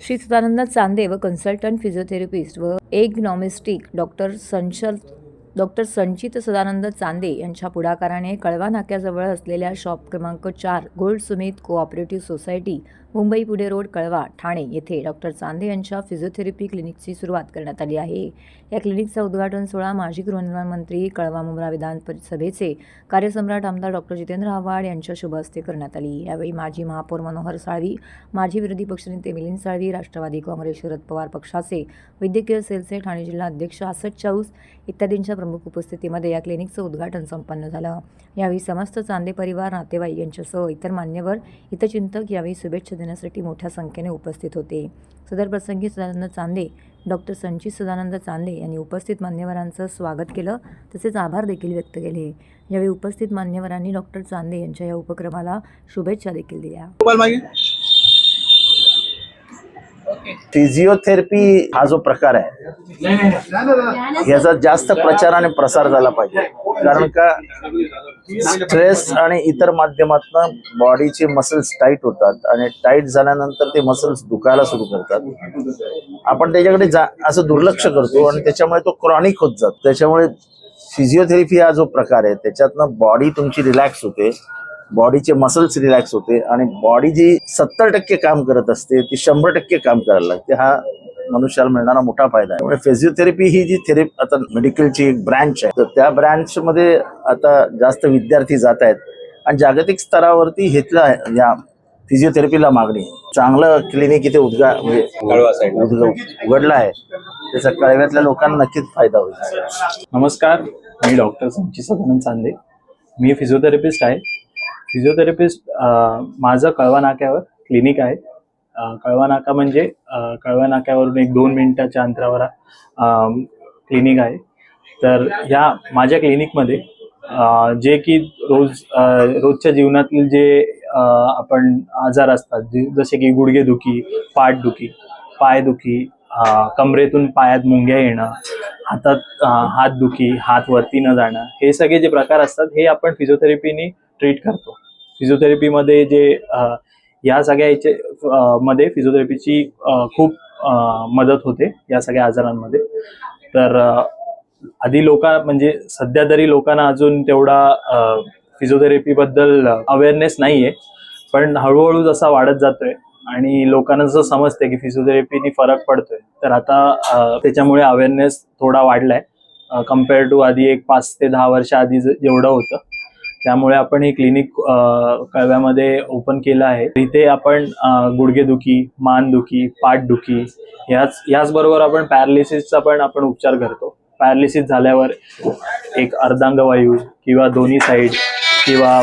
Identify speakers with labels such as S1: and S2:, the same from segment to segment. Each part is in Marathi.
S1: श्री सदानंद चांदे व कन्सल्टंट फिजिओथेरपिस्ट व एग्नॉमिस्टिक डॉक्टर संचित सदानंद चांदे यांच्या पुढाकाराने कळवा नाक्याजवळ असलेल्या शॉप क्रमांक 4 gold Sumit cooperative society Mumbai Pune road कळवा ठाणे येथे डॉक्टर चांदे यांच्या फिजिओथेरपी क्लिनिकची सुरुवात करण्यात आली आहे। या क्लिनिकचा उद्घाटन सोहळा माजी गृहनिर्माण मंत्री कळवा मुंब्रा विधानसभेचे कार्यसम्राट आमदार डॉक्टर जितेंद्र आव्हाड यांच्या शुभ हस्ते करण्यात आली। यावेळी माजी महापौर मनोहर साळवी, माजी विरोधी पक्षनेते मिलिंद साळवी, राष्ट्रवादी काँग्रेस शरद पवार पक्षाचे वैद्यकीय सेलचे ठाणे जिल्हा अध्यक्ष असद चाऊस इत्यादींच्या प्रमुख उपस्थितीमध्ये या क्लिनिकचं उद्घाटन संपन्न झालं। यावेळी समस्त चांदे परिवार, नातेवाईक यांच्यासह इतर मान्यवर, हितचिंतक यावेळी शुभेच्छा देण्यासाठी मोठ्या संख्येने उपस्थित होते। सदर प्रसंगी सदानंद चांदे, डॉक्टर संचित सदानंद चांदे यांनी उपस्थित मान्यवरांचं स्वागत केलं, तसेच आभार देखील व्यक्त केले। यावेळी उपस्थित मान्यवरांनी डॉक्टर चांदे यांच्या या उपक्रमाला शुभेच्छा देखील दिल्या।
S2: फिजिओथेरपी हा जो प्रकार आहे याचा जास्त प्रचार आणि प्रसार झाला पाहिजे, कारण का स्ट्रेस आणि इतर माध्यमातून बॉडीचे मसल्स टाईट होतात आणि टाईट झाल्यानंतर ते मसल्स दुखायला सुरू करतात। आपण त्याच्याकडे असं दुर्लक्ष करतो आणि त्याच्यामुळे तो क्रॉनिक होत जातो। त्याच्यामुळे फिजिओथेरपी हा जो प्रकार आहे त्याच्यातनं बॉडी तुमची रिलॅक्स होते, बॉडीचे मसल्स रिलॅक्स होते आणि बॉडी जी 70% काम करत असते ती 100% काम करायला लागते। हा मनुष्याला मिळणारा मोठा फायदा आहे। त्यामुळे फिजिओथेरपी ही जी थेरपी आता मेडिकलची एक ब्रँच आहे, तर त्या ब्रँच मध्ये आता जास्त विद्यार्थी जात आहेत आणि जागतिक स्तरावरती घेतला या फिजिओथेरपीला मागणी। चांगलं क्लिनिक इथे उघडलं आहे, त्याचा कळव्यातल्या लोकांना नक्कीच फायदा होईल।
S3: नमस्कार, मी डॉक्टर संचित सदानंद चांदे, मी फिजिओथेरपिस्ट आहे। फिजिओथेरपिस्ट माझं कळवा नाक्यावर क्लिनिक आहे। कळवा नाका म्हणजे कळवा नाक्यावरून 1-2 मिनिटाच्या अंतरावर क्लिनिक आहे। तर ह्या माझ्या क्लिनिकमध्ये जे की रोजच्या जीवनातील जे आपण आजार असतात, जसे की गुडघेदुखी, पाठदुखी, पायदुखी, कमरेतून पायात मुंग्या येणं, हातात हातदुखी, हात वरती न जाणं, हे सगळे जे प्रकार असतात हे आपण फिजिओथेरपीने ट्रीट करतो। फिजिओथेरपीमध्ये जे या सगळ्याचे मध्ये फिजिओथेरपीची खूप मदत होते या सगळ्या आजारांमध्ये। तर आधी म्हणजे सध्या तरी लोकांना अजून तेवढा फिजिओथेरपी बद्दल अवेअरनेस नाहीये, पण हळूहळू जसा वाढत जातोय आणि लोकांना जसं समजतंय की फिजिओथेरपीने फरक पडतोय, तर आता त्याच्यामुळे अवेअरनेस थोडा वाढलाय कम्पेअर टू आधी एक 5 ते 10 वर्ष आधी जेवढं होतं। त्यामुळे आपण हे क्लिनिक कळव्यामध्ये ओपन केलं आहे। इथे आपण गुडघेदुखी, मानदुखी, पाठदुखी याचबरोबर आपण पॅरालिसिसचा पण आपण उपचार करतो। पॅरालिसिस झाल्यावर एक अर्धांगवायू किंवा दोन्ही साईड किंवा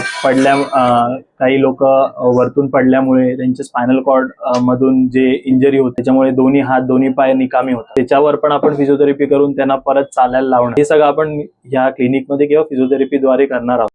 S3: काही लोक वरतून पडल्यामुळे त्यांच्या स्पायनल कॉर्ड मधून जे इंजरी होते त्याच्यामुळे दोन्ही हात दोन्ही पाय निकामी होतात, त्याच्यावर पण आपण फिजिओथेरपी करून त्यांना परत चालायला लावणं, हे सगळं आपण या क्लिनिकमध्ये किंवा फिजिओथेरपीद्वारे करणार आहोत।